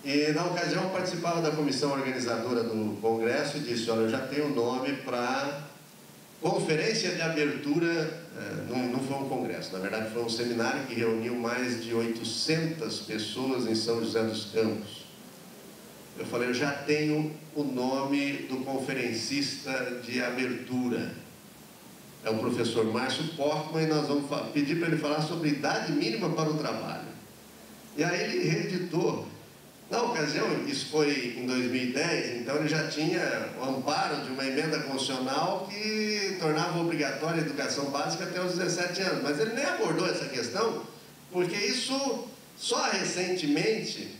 E na ocasião eu participava da comissão organizadora do congresso e disse, olha, eu já tenho nome para conferência de abertura, não foi um congresso, na verdade foi um seminário que reuniu mais de 800 pessoas em São José dos Campos. Eu falei, eu já tenho o nome do conferencista de abertura. É o professor Márcio Portman, e nós vamos pedir para ele falar sobre idade mínima para o trabalho. E aí ele reeditou. Na ocasião, isso foi em 2010, então ele já tinha o amparo de uma emenda constitucional que tornava obrigatória a educação básica até os 17 anos. Mas ele nem abordou essa questão, porque isso só recentemente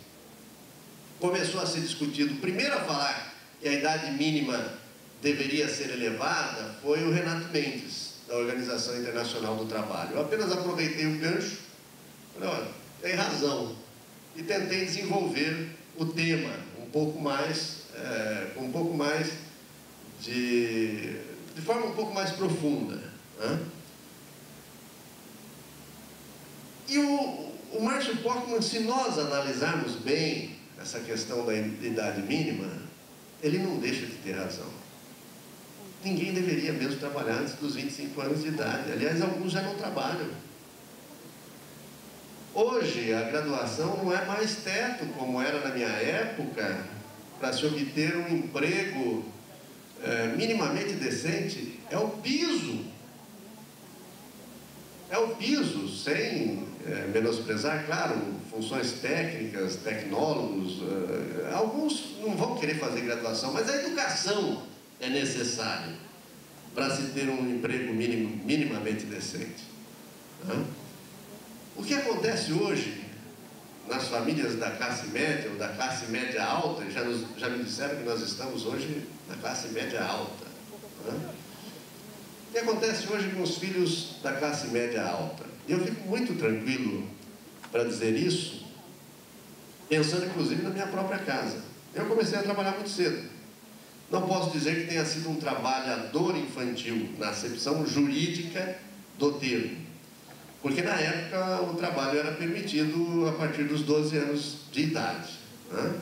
começou a ser discutido. O primeiro a falar que a idade mínima deveria ser elevada foi o Renato Mendes, da Organização Internacional do Trabalho. Eu apenas aproveitei o gancho, falei, olha, tem razão, e tentei desenvolver o tema um pouco mais, de forma um pouco mais profunda, né? E o Márcio Portman, se nós analisarmos bem essa questão da idade mínima, ele não deixa de ter razão. Ninguém deveria mesmo trabalhar antes dos 25 anos de idade. Aliás, alguns já não trabalham. Hoje, a graduação não é mais teto, como era na minha época, para se obter um emprego minimamente decente. É o piso. É o piso, sem menosprezar, claro, funções técnicas, tecnólogos. Alguns não vão querer fazer graduação, mas a educação é necessária para se ter um emprego minimamente decente. O que acontece hoje nas famílias da classe média ou da classe média alta, já me disseram que nós estamos hoje na classe média alta. O que acontece hoje com os filhos da classe média alta? E eu fico muito tranquilo para dizer isso, pensando inclusive na minha própria casa. Eu comecei a trabalhar muito cedo. Não posso dizer que tenha sido um trabalhador infantil, na acepção jurídica do termo. Porque na época o trabalho era permitido a partir dos 12 anos de idade, né?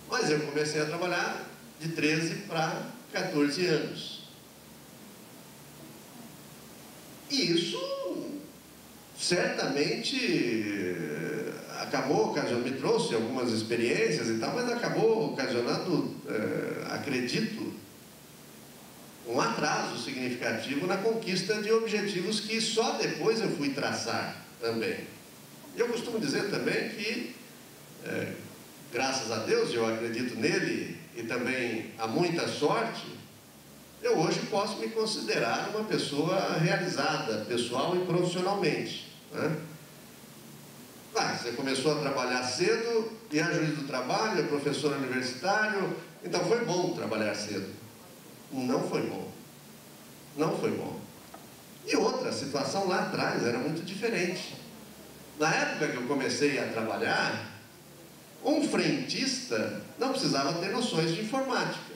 Mas eu comecei a trabalhar de 13 para 14 anos. E isso certamente acabou ocasionando, me trouxe algumas experiências e tal, mas acabou ocasionando, acredito, um atraso significativo na conquista de objetivos que só depois eu fui traçar também. Eu costumo dizer também que, graças a Deus, eu acredito nele, e também a muita sorte, eu hoje posso me considerar uma pessoa realizada, pessoal e profissionalmente, né? Você começou a trabalhar cedo, e é juiz do trabalho, é professor universitário, então foi bom trabalhar cedo. Não foi bom. Não foi bom. E outra, a situação lá atrás era muito diferente. Na época que eu comecei a trabalhar, um frentista não precisava ter noções de informática.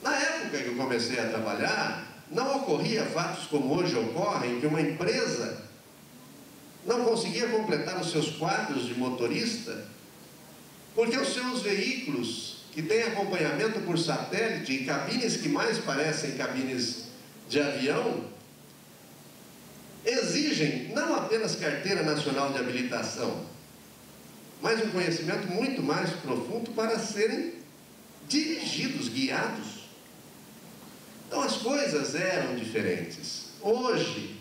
Na época que eu comecei a trabalhar, não ocorria fatos como hoje ocorrem, que uma empresa não conseguia completar os seus quadros de motorista, porque os seus veículos, que têm acompanhamento por satélite, em cabines que mais parecem cabines de avião, exigem não apenas carteira nacional de habilitação, mas um conhecimento muito mais profundo para serem dirigidos, guiados. Então as coisas eram diferentes. Hoje,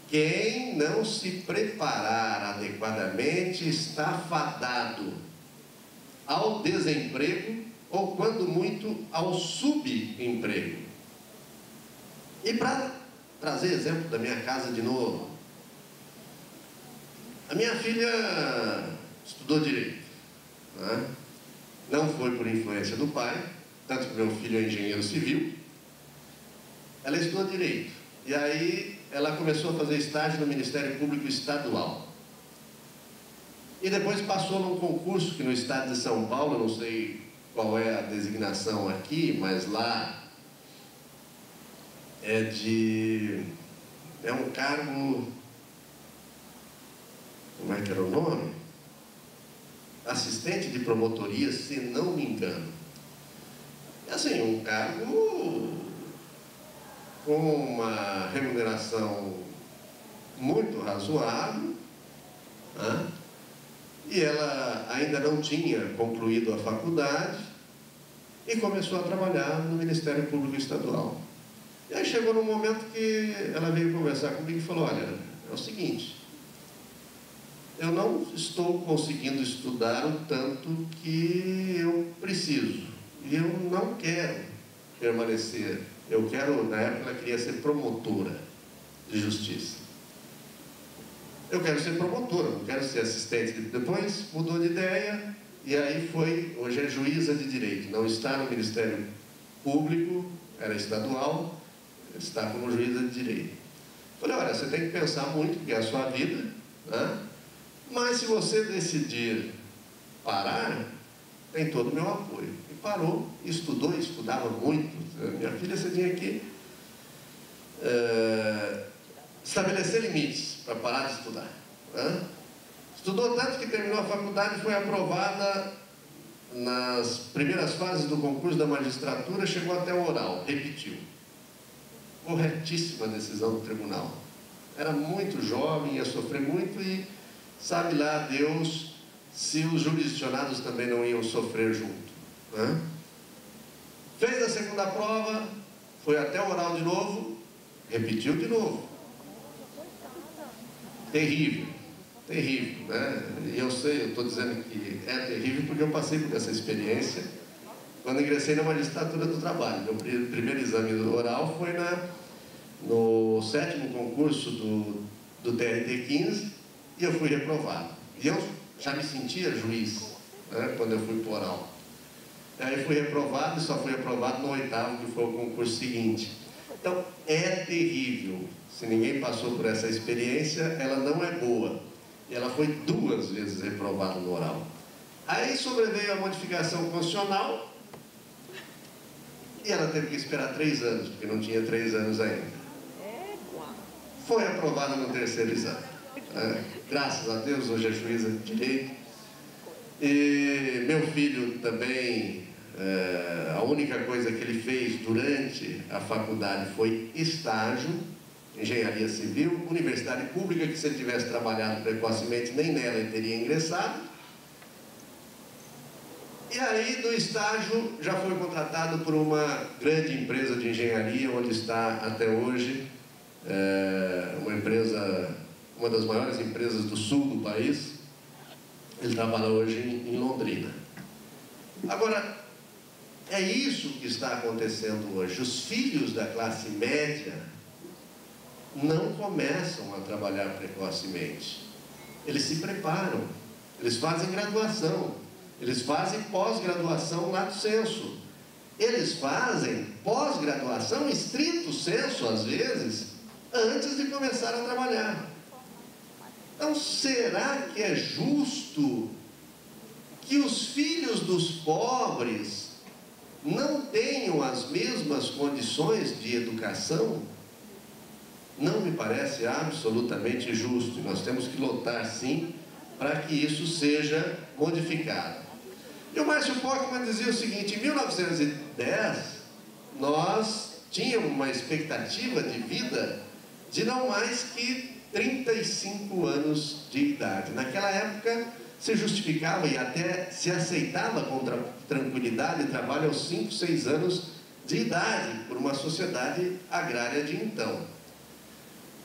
quem não se preparar adequadamente está fadado ao desemprego ou, quando muito, ao subemprego. E para trazer exemplo da minha casa de novo, a minha filha estudou Direito, né? Não foi por influência do pai, tanto que meu filho é engenheiro civil. Ela estudou Direito, e aí ela começou a fazer estágio no Ministério Público Estadual. E depois passou num concurso que no estado de São Paulo, não sei qual é a designação aqui, mas lá é um cargo como é que era o nome? Assistente de promotoria, se não me engano. Assim, um cargo com uma remuneração muito razoável, né? E ela ainda não tinha concluído a faculdade e começou a trabalhar no Ministério Público Estadual. E aí chegou num momento que ela veio conversar comigo e falou: olha, é o seguinte, eu não estou conseguindo estudar o tanto que eu preciso, e eu não quero permanecer. Eu quero, na época ela queria ser promotora de justiça. Eu quero ser promotora, não quero ser assistente. Depois mudou de ideia e aí foi, hoje é juíza de direito, não está no Ministério Público, era estadual, está como juíza de direito. Falei: olha, você tem que pensar muito, porque é a sua vida, né? Mas se você decidir parar, tem todo o meu apoio. E parou, estudou, estudava muito. Minha filha, você tinha que estabelecer limites para parar de estudar, né? Estudou tanto que terminou a faculdade, foi aprovada nas primeiras fases do concurso da magistratura, chegou até o oral, repetiu. Corretíssima a decisão do tribunal. Era muito jovem, ia sofrer muito e sabe lá Deus se os jurisdicionados também não iam sofrer junto, né? Fez a segunda prova, foi até o oral de novo, repetiu de novo. Terrível, terrível, né? E eu sei, eu estou dizendo que é terrível porque eu passei por essa experiência quando ingressei na magistratura do trabalho. Meu primeiro exame oral foi no 7º concurso do TRT 15 e eu fui reprovado. E eu já me sentia juiz, né, quando eu fui para o oral. Aí fui reprovado e só fui aprovado no 8º, que foi o concurso seguinte. Então, é terrível. Se ninguém passou por essa experiência, ela não é boa. E ela foi 2 vezes reprovada no oral. Aí sobreveio a modificação constitucional e ela teve que esperar 3 anos, porque não tinha 3 anos ainda. Foi aprovada no 3º exame. Graças a Deus, hoje é juíza de direito. E meu filho também, a única coisa que ele fez durante a faculdade foi estágio, engenharia civil, universidade pública, que se ele tivesse trabalhado precocemente, nem nela ele teria ingressado. E aí, do estágio, já foi contratado por uma grande empresa de engenharia, onde está até hoje, uma das maiores empresas do sul do país. Ele trabalha hoje em Londrina. Agora, é isso que está acontecendo hoje. Os filhos da classe média não começam a trabalhar precocemente. Eles se preparam, eles fazem graduação, eles fazem pós-graduação lato sensu. Eles fazem pós-graduação estrito sensu, às vezes, antes de começar a trabalhar. Então, será que é justo que os filhos dos pobres não tenham as mesmas condições de educação? Não me parece absolutamente justo. E nós temos que lutar, sim, para que isso seja modificado. E o Márcio Pockmann dizia o seguinte: em 1910, nós tínhamos uma expectativa de vida de não mais que 35 anos de idade. Naquela época se justificava e até se aceitava com tranquilidade trabalho aos 5, 6 anos de idade por uma sociedade agrária de então.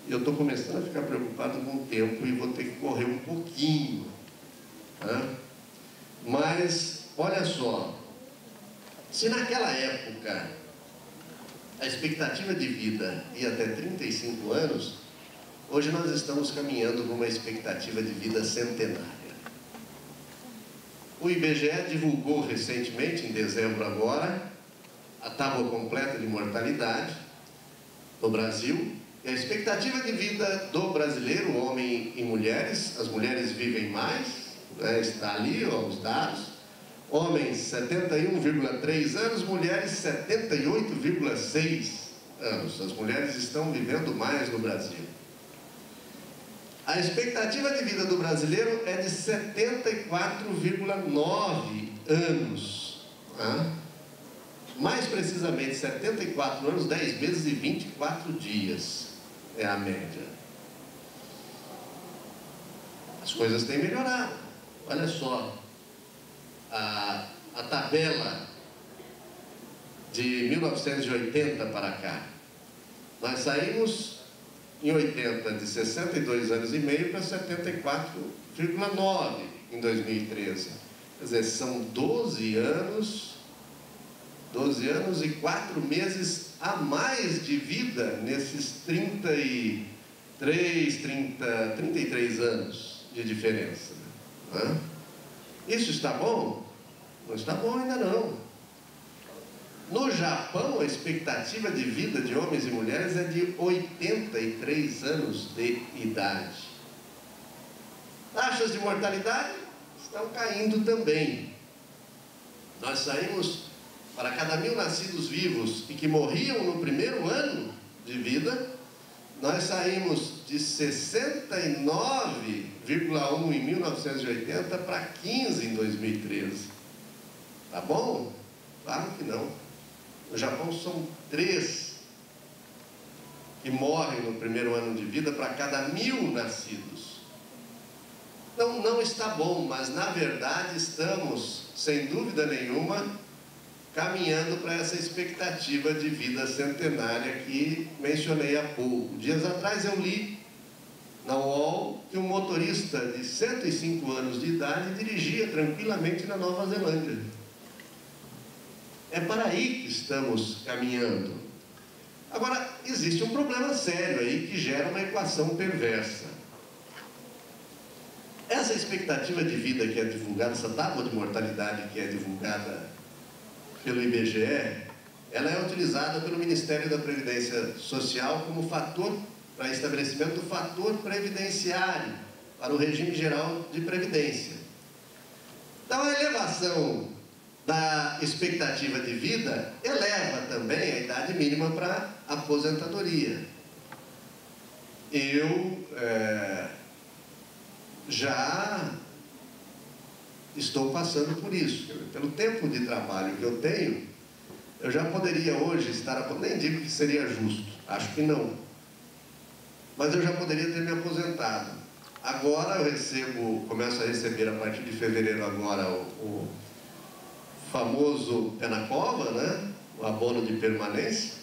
Eu estou começando a ficar preocupado com o tempo e vou ter que correr um pouquinho, né? Mas olha só, se naquela época a expectativa de vida ia até 35 anos, hoje nós estamos caminhando com uma expectativa de vida centenária. O IBGE divulgou recentemente, em dezembro agora, a tábua completa de mortalidade no Brasil. E a expectativa de vida do brasileiro, homem e mulheres, as mulheres vivem mais, né, está ali, ó, os dados. Homens 71,3 anos, mulheres 78,6 anos. As mulheres estão vivendo mais no Brasil. A expectativa de vida do brasileiro é de 74,9 anos. Tá? Mais precisamente, 74 anos, 10 meses e 24 dias é a média. As coisas têm melhorado. Olha só, a tabela de 1980 para cá. Nós saímos em 80 de 62 anos e meio para 74,9 em 2013. Quer dizer, são 12 anos e 4 meses a mais de vida nesses 33 anos de diferença. Né? Isso está bom? Não está bom ainda não. No Japão, a expectativa de vida de homens e mulheres é de 83 anos de idade. Taxas de mortalidade estão caindo também. Nós saímos, para cada 1.000 nascidos vivos e que morriam no primeiro ano de vida, nós saímos de 69,1 em 1980 para 15 em 2013. Tá bom? Claro que não. No Japão são 3 que morrem no primeiro ano de vida para cada 1.000 nascidos. Não está bom, mas na verdade estamos, sem dúvida nenhuma, caminhando para essa expectativa de vida centenária que mencionei há pouco. Dias atrás eu li na UOL que um motorista de 105 anos de idade dirigia tranquilamente na Nova Zelândia. É para aí que estamos caminhando. Agora, existe um problema sério aí que gera uma equação perversa. Essa expectativa de vida que é divulgada, essa tábua de mortalidade que é divulgada pelo IBGE, ela é utilizada pelo Ministério da Previdência Social como fator para estabelecimento do fator previdenciário para o regime geral de previdência. Então, a elevação da expectativa de vida eleva também a idade mínima para aposentadoria. Eu já estou passando por isso. Pelo tempo de trabalho que eu tenho, eu já poderia hoje estar, nem digo que seria justo, acho que não, mas eu já poderia ter me aposentado. Agora eu começo a receber a partir de fevereiro agora o famoso pé na cova, né? O abono de permanência,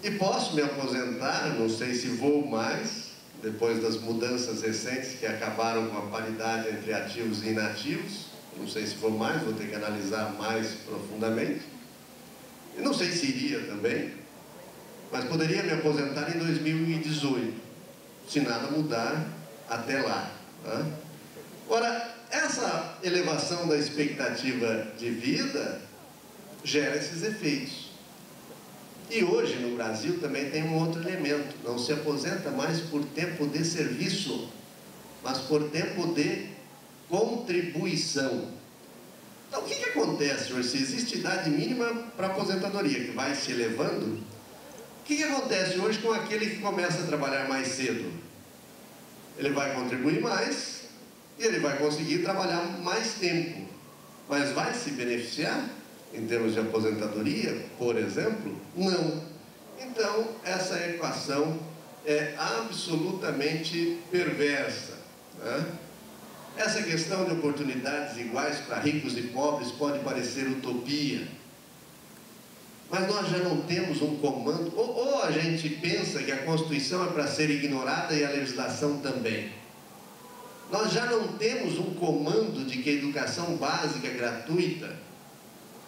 e posso me aposentar, não sei se vou mais, depois das mudanças recentes que acabaram com a paridade entre ativos e inativos, não sei se vou mais, vou ter que analisar mais profundamente, e não sei se iria também, mas poderia me aposentar em 2018, se nada mudar até lá. Né? Ora, essa elevação da expectativa de vida gera esses efeitos. E hoje no Brasil também tem um outro elemento, não se aposenta mais por tempo de serviço, mas por tempo de contribuição. Então o que acontece hoje? Se existe idade mínima para aposentadoria, que vai se elevando, o que acontece hoje com aquele que começa a trabalhar mais cedo? Ele vai contribuir mais e ele vai conseguir trabalhar mais tempo, mas vai se beneficiar em termos de aposentadoria, por exemplo? Não. Então, essa equação é absolutamente perversa. Né? Essa questão de oportunidades iguais para ricos e pobres pode parecer utopia, mas nós já não temos um comando, ou a gente pensa que a Constituição é para ser ignorada e a legislação também. Nós já não temos um comando de que a educação básica gratuita,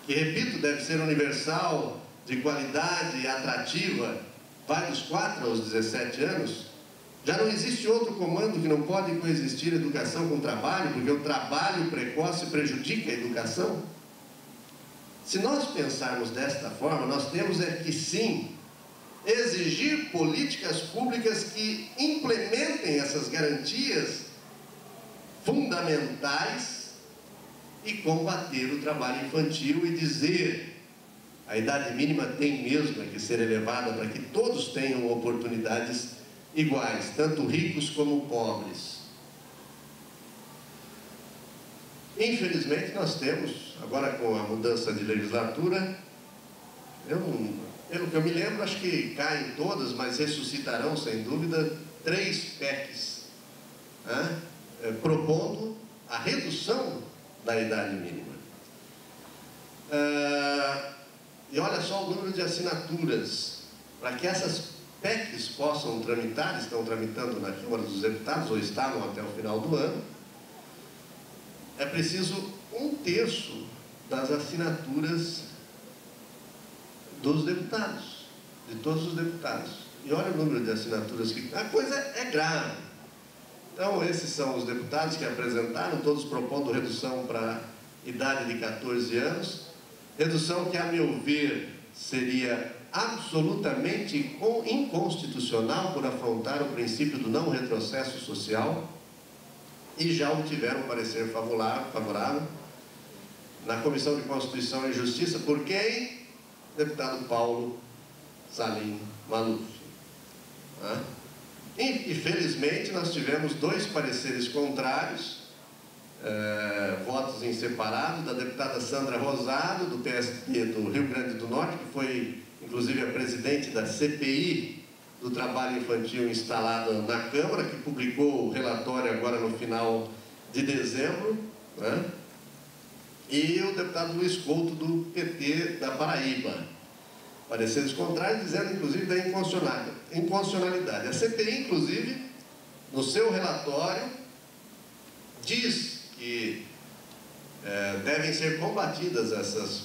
que, repito, deve ser universal, de qualidade e atrativa, vai dos 4 aos 17 anos, já não existe outro comando que não pode coexistir educação com trabalho, porque o trabalho precoce prejudica a educação. Se nós pensarmos desta forma, nós temos que sim, exigir políticas públicas que implementem essas garantias fundamentais e combater o trabalho infantil e dizer a idade mínima tem mesmo que ser elevada para que todos tenham oportunidades iguais, tanto ricos como pobres. Infelizmente, nós temos, agora com a mudança de legislatura, pelo que eu me lembro, acho que caem todas, mas ressuscitarão, sem dúvida, 3 PECs, né, propondo a redução da idade mínima. E olha só o número de assinaturas. Para que essas PECs possam tramitar, estão tramitando na Câmara dos Deputados, ou estavam até o final do ano, é preciso 1/3 das assinaturas dos deputados, de todos os deputados. E olha o número de assinaturas que... A coisa é grave. Então, esses são os deputados que apresentaram, todos propondo redução para a idade de 14 anos, redução que, a meu ver, seria absolutamente inconstitucional por afrontar o princípio do não retrocesso social, e já obtiveram um parecer favorável na Comissão de Constituição e Justiça, por quem? Deputado Paulo Salim Maluf. Infelizmente, nós tivemos 2 pareceres contrários, votos em separado, da deputada Sandra Rosado, do PSD do Rio Grande do Norte, que foi, inclusive, a presidente da CPI do trabalho infantil instalada na Câmara, que publicou o relatório agora no final de dezembro, né? E o deputado Luiz Couto, do PT da Paraíba. Pareceres contrários, dizendo, inclusive, da inconstitucionalidade. A CPI, inclusive, no seu relatório, diz que devem ser combatidas essas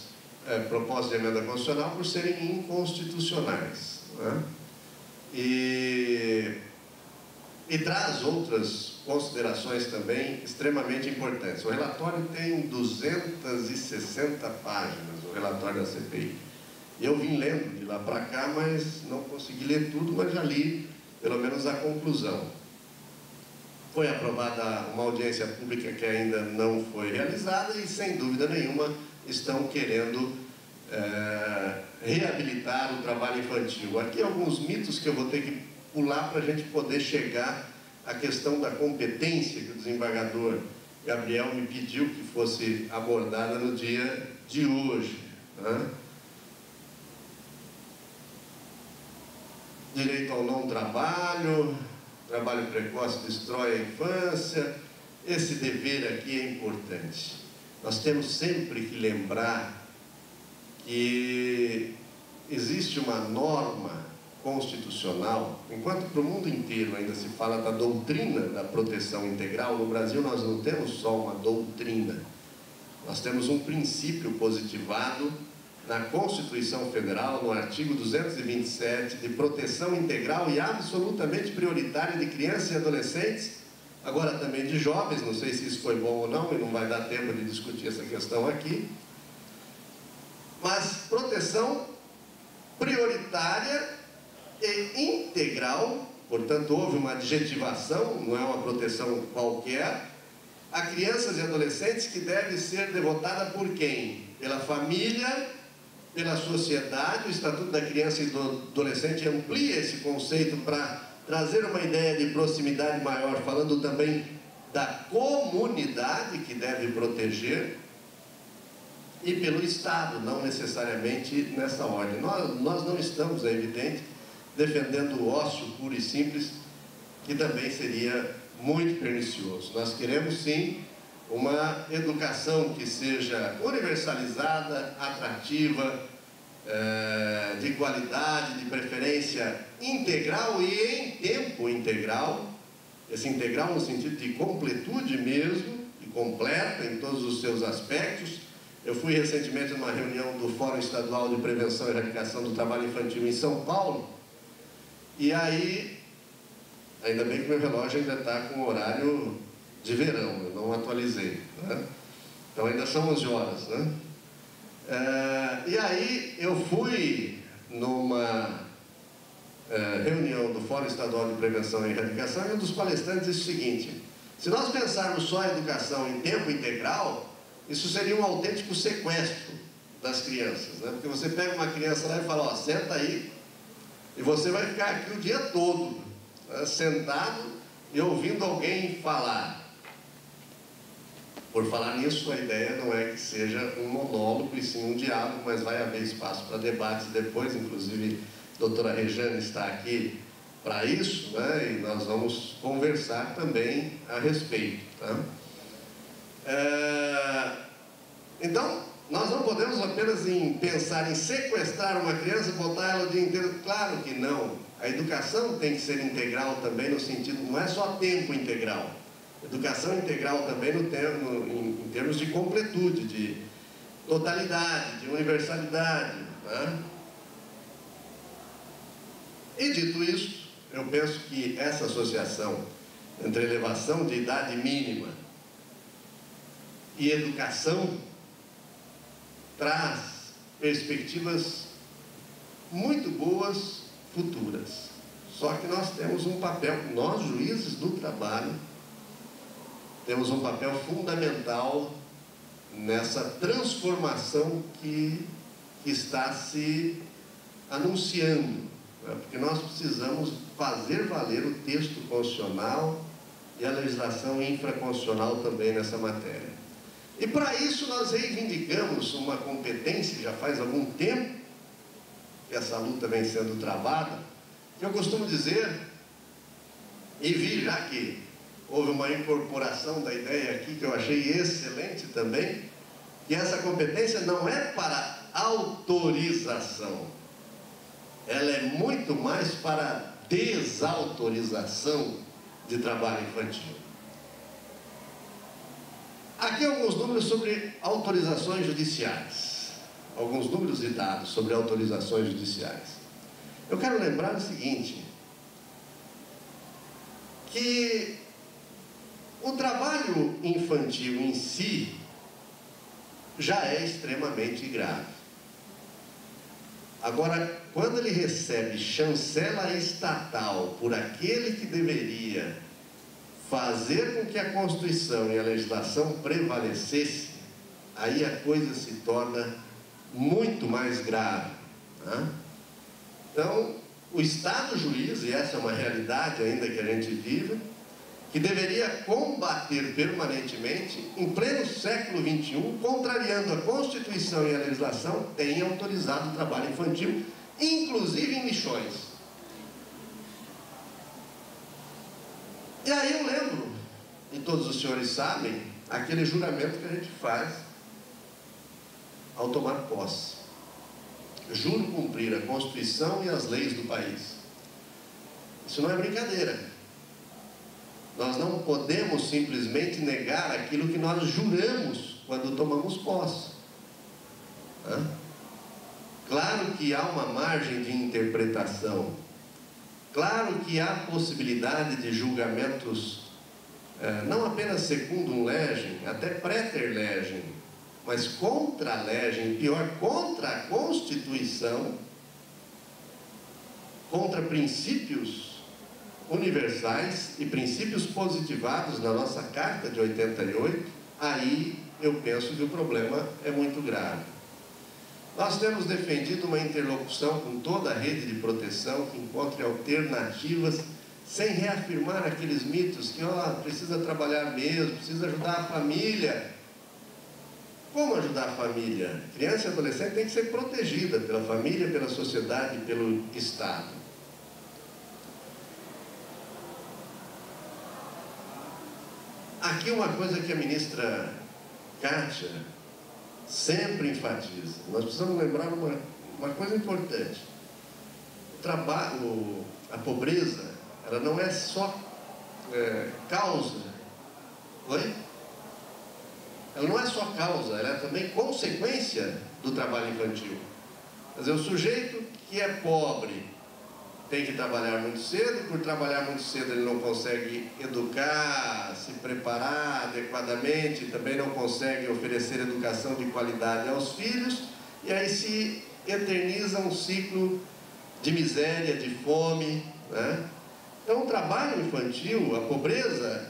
propostas de emenda constitucional por serem inconstitucionais, né? E traz outras considerações também extremamente importantes. O relatório tem 260 páginas, o relatório da CPI. Eu vim lendo de lá para cá, mas não consegui ler tudo, mas já li pelo menos a conclusão. Foi aprovada uma audiência pública que ainda não foi realizada e, sem dúvida nenhuma, estão querendo reabilitar o trabalho infantil. Aqui alguns mitos que eu vou ter que pular para a gente poder chegar à questão da competência que o desembargador Gabriel me pediu que fosse abordada no dia de hoje, né? Direito ao não trabalho, trabalho precoce destrói a infância. Esse dever aqui é importante. Nós temos sempre que lembrar que existe uma norma constitucional, enquanto para o mundo inteiro ainda se fala da doutrina da proteção integral, no Brasil nós não temos só uma doutrina, nós temos um princípio positivado na Constituição Federal, no artigo 227, de proteção integral e absolutamente prioritária de crianças e adolescentes, agora também de jovens, não sei se isso foi bom ou não, e não vai dar tempo de discutir essa questão aqui, mas proteção prioritária e integral, portanto houve uma adjetivação, não é uma proteção qualquer, a crianças e adolescentes, que deve ser devotada por quem? Pela família, pela sociedade. O Estatuto da Criança e do Adolescente amplia esse conceito para trazer uma ideia de proximidade maior, falando também da comunidade que deve proteger, e pelo Estado, não necessariamente nessa ordem. Nós não estamos, é evidente, defendendo o ócio puro e simples, que também seria muito pernicioso. Nós queremos, sim, uma educação que seja universalizada, atrativa, de qualidade, de preferência integral e em tempo integral. Esse integral no sentido de completude mesmo, e completa em todos os seus aspectos. Eu fui recentemente numa reunião do Fórum Estadual de Prevenção e Erradicação do Trabalho Infantil em São Paulo, e aí, ainda bem que meu relógio ainda está com o horário de verão, eu não atualizei, né? Então ainda são 11 horas, né? E aí eu fui numa reunião do Fórum Estadual de Prevenção e Erradicação, e um dos palestrantes disse o seguinte: se nós pensarmos só a educação em tempo integral, isso seria um autêntico sequestro das crianças, né? Porque você pega uma criança lá e fala, ó, senta aí, e você vai ficar aqui o dia todo. sentado e ouvindo alguém falar. Por falar nisso, a ideia não é que seja um monólogo e sim um diálogo, mas vai haver espaço para debates depois, inclusive a doutora Rejane está aqui para isso, né? E nós vamos conversar também a respeito. Tá? Então, nós não podemos apenas pensar em sequestrar uma criança e botar ela o dia inteiro. Claro que não. A educação tem que ser integral também, no sentido, não é só tempo integral. Educação integral também em termos de completude, de totalidade, de universalidade. Né? E dito isso, eu penso que essa associação entre elevação de idade mínima e educação traz perspectivas muito boas futuras. Só que nós temos um papel, nós juízes do trabalho, temos um papel fundamental nessa transformação que está se anunciando, né? Porque nós precisamos fazer valer o texto constitucional e a legislação infraconstitucional também nessa matéria. E para isso nós reivindicamos uma competência, já faz algum tempo que essa luta vem sendo travada, que eu costumo dizer, e vi já que houve uma incorporação da ideia aqui, que eu achei excelente também, que essa competência não é para autorização, ela é muito mais para desautorização de trabalho infantil. Aqui alguns números sobre autorizações judiciais, alguns números e dados sobre autorizações judiciais. Eu quero lembrar o seguinte, que o trabalho infantil em si já é extremamente grave. Agora, quando ele recebe chancela estatal por aquele que deveria fazer com que a Constituição e a legislação prevalecesse, aí a coisa se torna muito mais grave. Né? Então, o Estado juiz, e essa é uma realidade ainda que a gente vive, que deveria combater permanentemente, em pleno século XXI, contrariando a Constituição e a legislação, tem autorizado o trabalho infantil, inclusive em lixões. E aí eu lembro, e todos os senhores sabem, aquele juramento que a gente faz ao tomar posse. Juro cumprir a Constituição e as leis do país. Isso não é brincadeira. Nós não podemos simplesmente negar aquilo que nós juramos quando tomamos posse. Claro que há uma margem de interpretação. Claro que há possibilidade de julgamentos, não apenas secundum legem, até praeter legem, mas contra a legem, pior, contra a Constituição, contra princípios universais e princípios positivados na nossa Carta de 88, aí eu penso que o problema é muito grave. Nós temos defendido uma interlocução com toda a rede de proteção que encontre alternativas, sem reafirmar aqueles mitos que precisa trabalhar mesmo, precisa ajudar a família. Como ajudar a família? Criança e adolescente tem que ser protegida pela família, pela sociedade e pelo Estado. Aqui uma coisa que a ministra Kátia sempre enfatiza. Nós precisamos lembrar uma coisa importante. A pobreza, ela não é só causa. Oi? Ela não é só causa, ela é também consequência do trabalho infantil. Quer dizer, o sujeito que é pobre tem que trabalhar muito cedo, e por trabalhar muito cedo ele não consegue educar, se preparar adequadamente, também não consegue oferecer educação de qualidade aos filhos, e aí se eterniza um ciclo de miséria, de fome. Né? Então o trabalho infantil, a pobreza,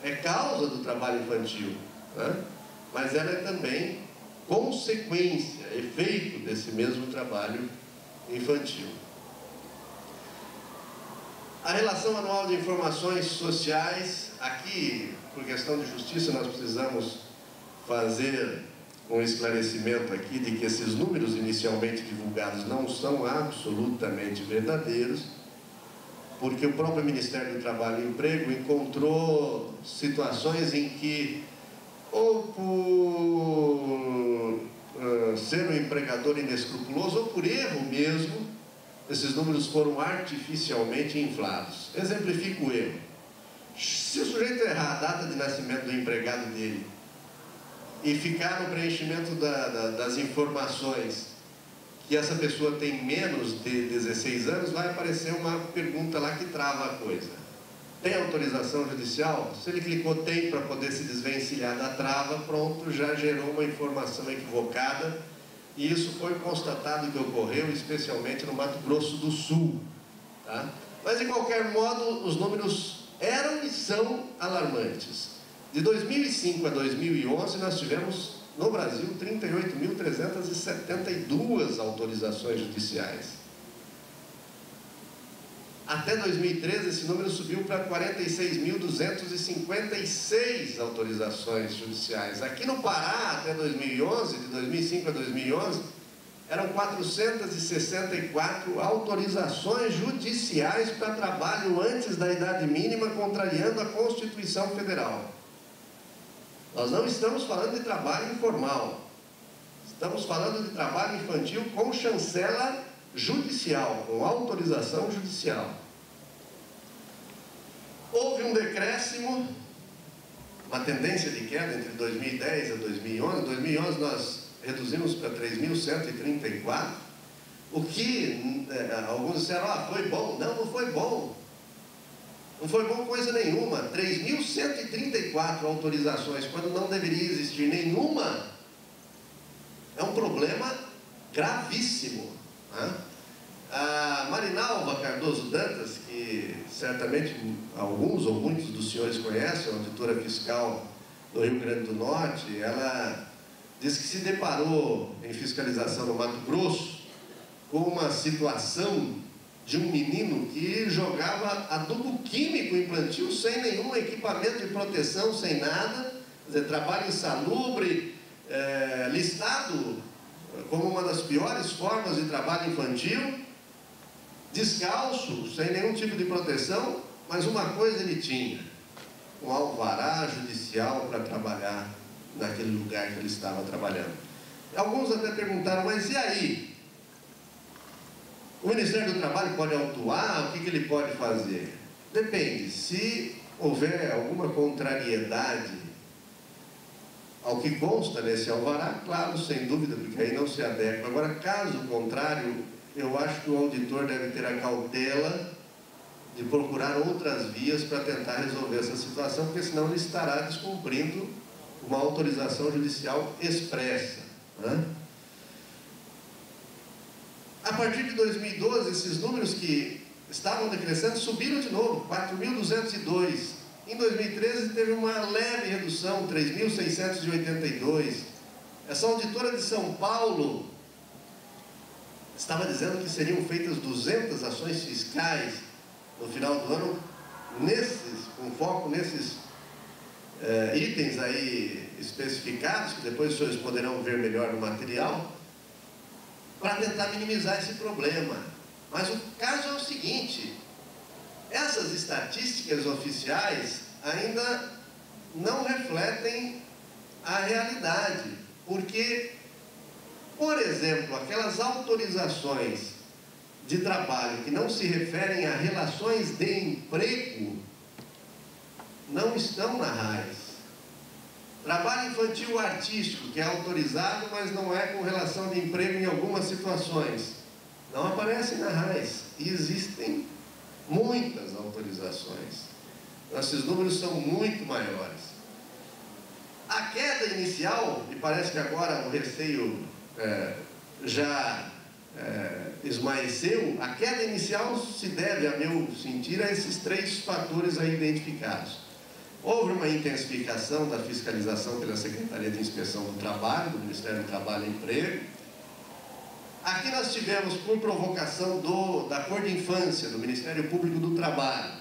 é causa do trabalho infantil, né? Mas ela é também consequência, efeito desse mesmo trabalho infantil. A relação anual de informações sociais, aqui, por questão de justiça, nós precisamos fazer um esclarecimento aqui de que esses números inicialmente divulgados não são absolutamente verdadeiros, porque o próprio Ministério do Trabalho e Emprego encontrou situações em que, ou por ser um empregador inescrupuloso, ou por erro mesmo, esses números foram artificialmente inflados. Exemplifico o erro. Se o sujeito errar a data de nascimento do empregado dele e ficar no preenchimento das informações que essa pessoa tem menos de 16 anos, vai aparecer uma pergunta lá que trava a coisa. Tem autorização judicial? Se ele clicou tem para poder se desvencilhar da trava, pronto, já gerou uma informação equivocada. E isso foi constatado que ocorreu especialmente no Mato Grosso do Sul. Tá? Mas, de qualquer modo, os números eram e são alarmantes. De 2005 a 2011, nós tivemos, no Brasil, 38.372 autorizações judiciais. Até 2013, esse número subiu para 46.256 autorizações judiciais. Aqui no Pará, até 2011, de 2005 a 2011, eram 464 autorizações judiciais para trabalho antes da idade mínima, contrariando a Constituição Federal. Nós não estamos falando de trabalho informal. Estamos falando de trabalho infantil com chancela judicial, com autorização judicial. Houve um decréscimo, uma tendência de queda entre 2010 a 2011. Em 2011 nós reduzimos para 3.134, o que alguns disseram, foi bom. Não, não foi bom. Não foi bom coisa nenhuma. 3.134 autorizações, quando não deveria existir nenhuma, é um problema gravíssimo. A Marinalva Cardoso Dantas, que certamente alguns ou muitos dos senhores conhecem, auditora fiscal do Rio Grande do Norte, ela diz que se deparou em fiscalização no Mato Grosso com uma situação de um menino que jogava adubo químico em plantio sem nenhum equipamento de proteção, sem nada, quer dizer, trabalho insalubre, listado como uma das piores formas de trabalho infantil, descalço, sem nenhum tipo de proteção, mas uma coisa ele tinha, um alvará judicial para trabalhar naquele lugar que ele estava trabalhando. Alguns até perguntaram, mas e aí? O Ministério do Trabalho pode autuar? O que ele pode fazer? Depende. Se houver alguma contrariedade ao que consta nesse alvará, claro, sem dúvida, porque aí não se adequa. Agora, caso contrário, eu acho que o auditor deve ter a cautela de procurar outras vias para tentar resolver essa situação, porque senão ele estará descumprindo uma autorização judicial expressa. A partir de 2012, esses números que estavam decrescendo subiram de novo, 4.202. Em 2013 teve uma leve redução, 3.682. Essa auditora de São Paulo estava dizendo que seriam feitas 200 ações fiscais no final do ano, com foco nesses itens aí especificados, que depois os senhores poderão ver melhor no material, para tentar minimizar esse problema. Mas o caso é o seguinte: essas estatísticas oficiais ainda não refletem a realidade, porque, por exemplo, aquelas autorizações de trabalho que não se referem a relações de emprego não estão na RAIS. Trabalho infantil artístico, que é autorizado, mas não é com relação de emprego em algumas situações, não aparece na RAIS. E existem muitas autorizações. Esses números são muito maiores. A queda inicial, e parece que agora o receio já esmaeceu, a queda inicial se deve, a meu sentir, a esses três fatores aí identificados. Houve uma intensificação da fiscalização pela Secretaria de Inspeção do Trabalho, do Ministério do Trabalho e Emprego. Aqui nós tivemos, por provocação da Cor de Infância, do Ministério Público do Trabalho,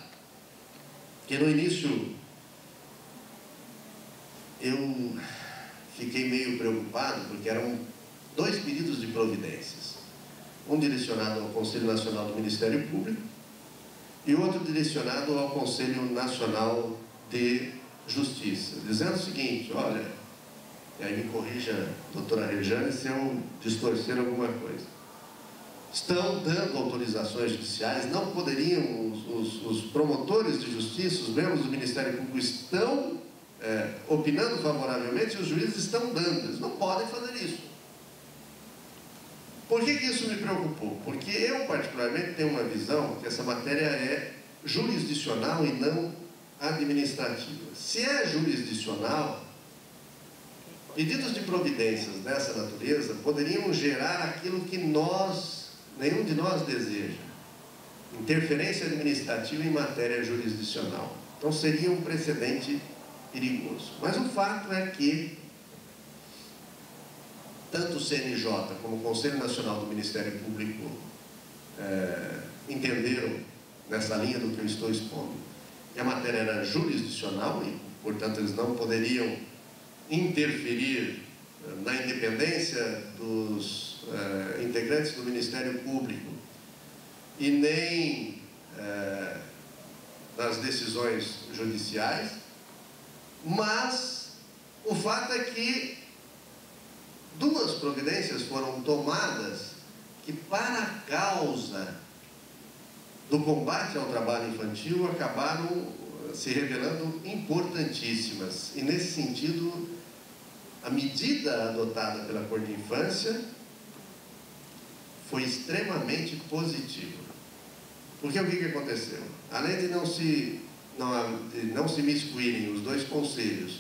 que no início eu fiquei meio preocupado, porque eram 2 pedidos de providências. Um direcionado ao Conselho Nacional do Ministério Público e outro direcionado ao Conselho Nacional de Justiça, dizendo o seguinte: olha, e aí me corrija, doutora Rejane, se eu distorcer alguma coisa. Estão dando autorizações judiciais, não poderiam, os promotores de justiça, os membros do Ministério Público estão opinando favoravelmente e os juízes estão dando, eles não podem fazer isso. Por que isso me preocupou? Porque eu, particularmente, tenho uma visão que essa matéria é jurisdicional e não administrativa. Se é jurisdicional, pedidos de providências dessa natureza poderiam gerar aquilo que nenhum de nós deseja: interferência administrativa em matéria jurisdicional. Então seria um precedente perigoso. Mas o fato é que tanto o CNJ como o Conselho Nacional do Ministério Público entenderam, nessa linha do que eu estou expondo, que a matéria era jurisdicional e, portanto, eles não poderiam interferir na independência dos integrantes do Ministério Público e nem nas decisões judiciais, mas o fato é que 2 providências foram tomadas que, para a causa do combate ao trabalho infantil, acabaram se revelando importantíssimas. E, nesse sentido, a medida adotada pela Cor de Infância foi extremamente positiva. Porque o que aconteceu? Além de não se miscuírem os 2 conselhos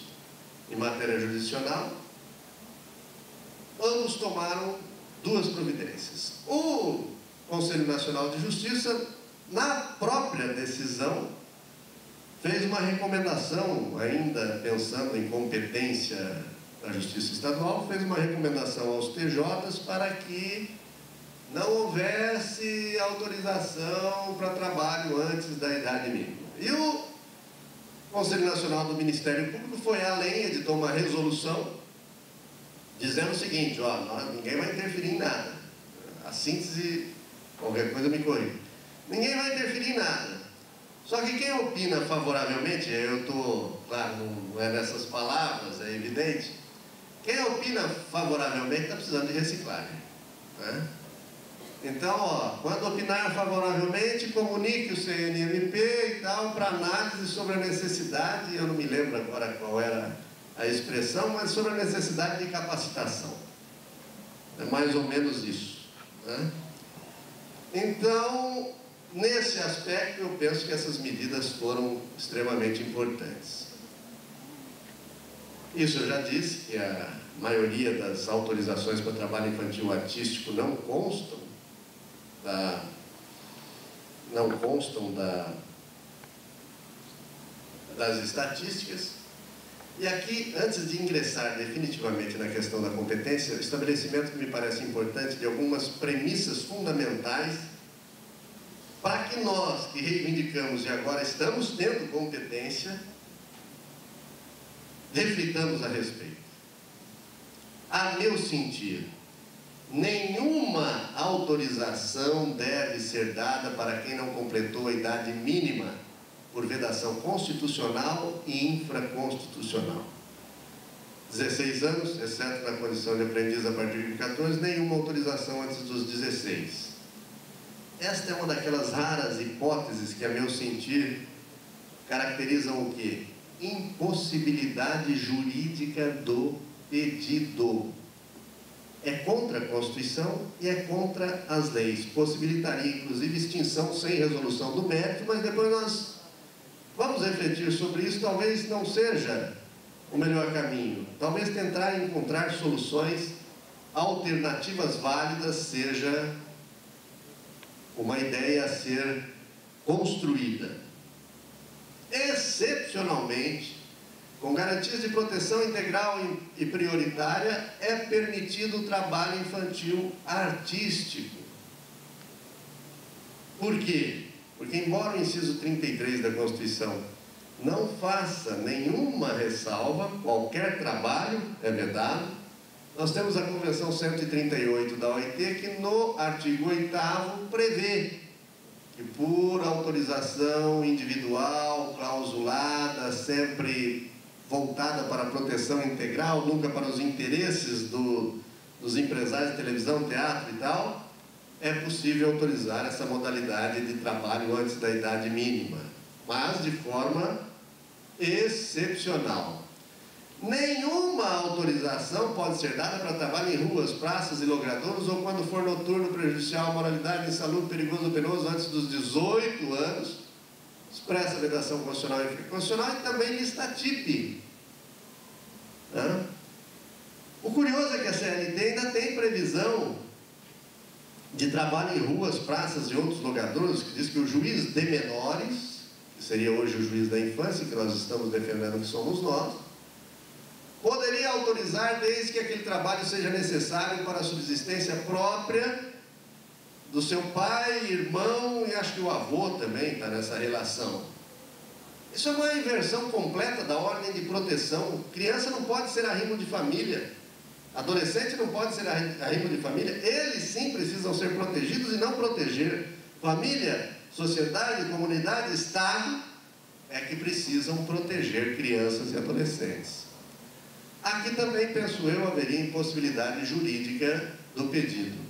em matéria jurisdicional, ambos tomaram 2 providências. O Conselho Nacional de Justiça, na própria decisão, fez uma recomendação, ainda pensando em competência da Justiça Estadual, fez uma recomendação aos TJs para que não houvesse autorização para trabalho antes da idade mínima. E o Conselho Nacional do Ministério Público foi além, editou uma resolução dizendo o seguinte: ó, ninguém vai interferir em nada. A síntese, qualquer coisa me corrija. Ninguém vai interferir em nada. Só que quem opina favoravelmente, eu estou, claro, não é nessas palavras, é evidente, quem opina favoravelmente está precisando de reciclagem, né? Então, ó, quando opinar favoravelmente, comunique o CNMP e tal, para análise sobre a necessidade, eu não me lembro agora qual era a expressão, mas sobre a necessidade de capacitação. É mais ou menos isso, né? Então, nesse aspecto, eu penso que essas medidas foram extremamente importantes. Isso eu já disse, que a maioria das autorizações para trabalho infantil artístico não constam das estatísticas. E aqui, antes de ingressar definitivamente na questão da competência, o estabelecimento que me parece importante de algumas premissas fundamentais para que nós, que reivindicamos e agora estamos tendo competência, reflitamos a respeito. A meu sentir, nenhuma autorização deve ser dada para quem não completou a idade mínima por vedação constitucional e infraconstitucional. 16 anos, exceto na condição de aprendiz a partir de 14, nenhuma autorização antes dos 16. Esta é uma daquelas raras hipóteses que, a meu sentir, caracterizam o quê? Impossibilidade jurídica do pedido. É contra a Constituição e é contra as leis. Possibilitaria, inclusive, extinção sem resolução do mérito, mas depois nós vamos refletir sobre isso. Talvez não seja o melhor caminho. Talvez tentar encontrar soluções alternativas válidas seja uma ideia a ser construída. Excepcionalmente, Com garantias de proteção integral e prioritária, é permitido o trabalho infantil artístico. Por quê? Porque, embora o inciso 33 da Constituição não faça nenhuma ressalva, qualquer trabalho é vedado, nós temos a Convenção 138 da OIT, que no artigo 8º prevê que, por autorização individual, clausulada, sempre voltada para a proteção integral, nunca para os interesses dos empresários de televisão, teatro e tal, é possível autorizar essa modalidade de trabalho antes da idade mínima, mas de forma excepcional. Nenhuma autorização pode ser dada para trabalho em ruas, praças e logradouros ou quando for noturno, prejudicial à moralidade, insalubre, perigoso ou penoso antes dos 18 anos, expressa vedação constitucional e infraconstitucional, e também lista TIP. O curioso é que a CLT ainda tem previsão de trabalho em ruas, praças e outros logradouros, que diz que o juiz de menores, que seria hoje o juiz da infância, que nós estamos defendendo que somos nós, poderia autorizar desde que aquele trabalho seja necessário para a subsistência própria do seu pai, irmão e acho que o avô também está nessa relação. Isso é uma inversão completa da ordem de proteção. Criança não pode ser arrimo de família. Adolescente não pode ser arrimo de família. Eles sim precisam ser protegidos e não proteger. Família, sociedade, comunidade, Estado é que precisam proteger crianças e adolescentes. Aqui também, penso eu, haveria impossibilidade jurídica do pedido.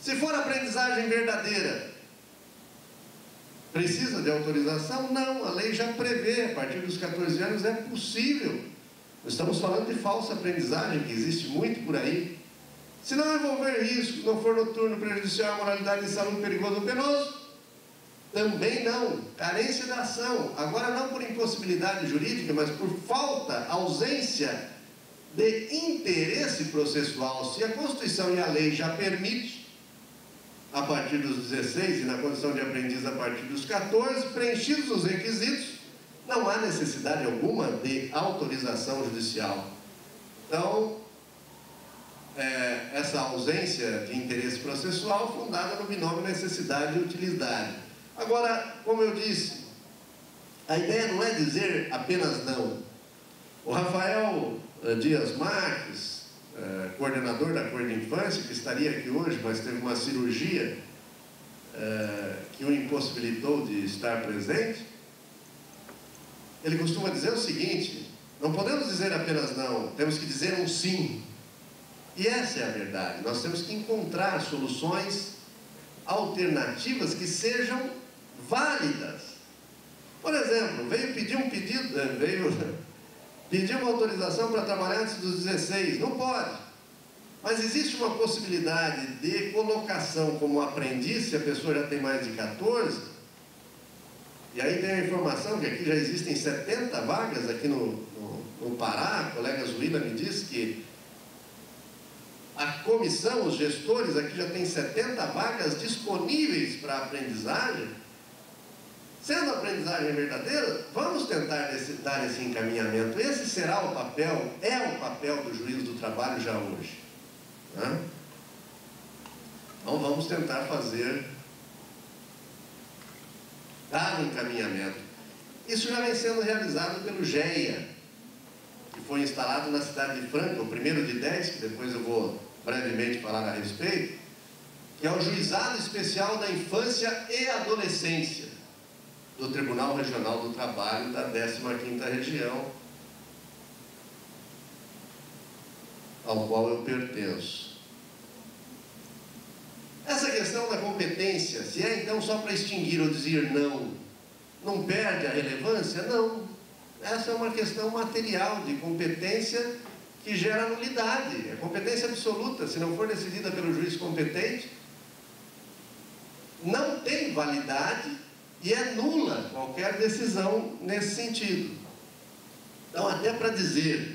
Se for aprendizagem verdadeira, precisa de autorização? Não, a lei já prevê, a partir dos 14 anos é possível. Estamos falando de falsa aprendizagem, que existe muito por aí. Se não envolver risco, não for noturno, prejudicial à moralidade, insalubre, perigoso ou penoso, também não. Carência da ação, agora não por impossibilidade jurídica, mas por falta, ausência de interesse processual. Se a Constituição e a lei já permitem, a partir dos 16 e na condição de aprendiz a partir dos 14, preenchidos os requisitos, não há necessidade alguma de autorização judicial. Então, essa ausência de interesse processual fundada no binômio necessidade e utilidade. Agora, como eu disse, a ideia não é dizer apenas não. O Rafael Dias Marques, coordenador da Cor de Infância, que estaria aqui hoje, mas teve uma cirurgia que o impossibilitou de estar presente, ele costuma dizer o seguinte: não podemos dizer apenas não, temos que dizer um sim. E essa é a verdade. Nós temos que encontrar soluções alternativas que sejam válidas. Por exemplo, veio pedir uma autorização para trabalhar antes dos 16, não pode. Mas existe uma possibilidade de colocação como aprendiz, se a pessoa já tem mais de 14, e aí tem a informação que aqui já existem 70 vagas aqui no Pará. A colega Zuíla me disse que a comissão, os gestores aqui já tem 70 vagas disponíveis para aprendizagem. Sendo a aprendizagem verdadeira, vamos tentar dar esse encaminhamento. Esse será o papel, é o papel do juiz do trabalho já hoje. Então vamos tentar dar um encaminhamento. Isso já vem sendo realizado pelo GEA, que foi instalado na cidade de Franca, o primeiro de 10, que depois eu vou brevemente falar a respeito, que é o Juizado Especial da Infância e Adolescência do Tribunal Regional do Trabalho da 15ª Região, ao qual eu pertenço. Essa questão da competência, se é então só para extinguir ou dizer não perde a relevância? Não. Essa é uma questão material de competência que gera nulidade. É competência absoluta. Se não for decidida pelo juiz competente, não tem validade e é nula qualquer decisão nesse sentido. Então, até para dizer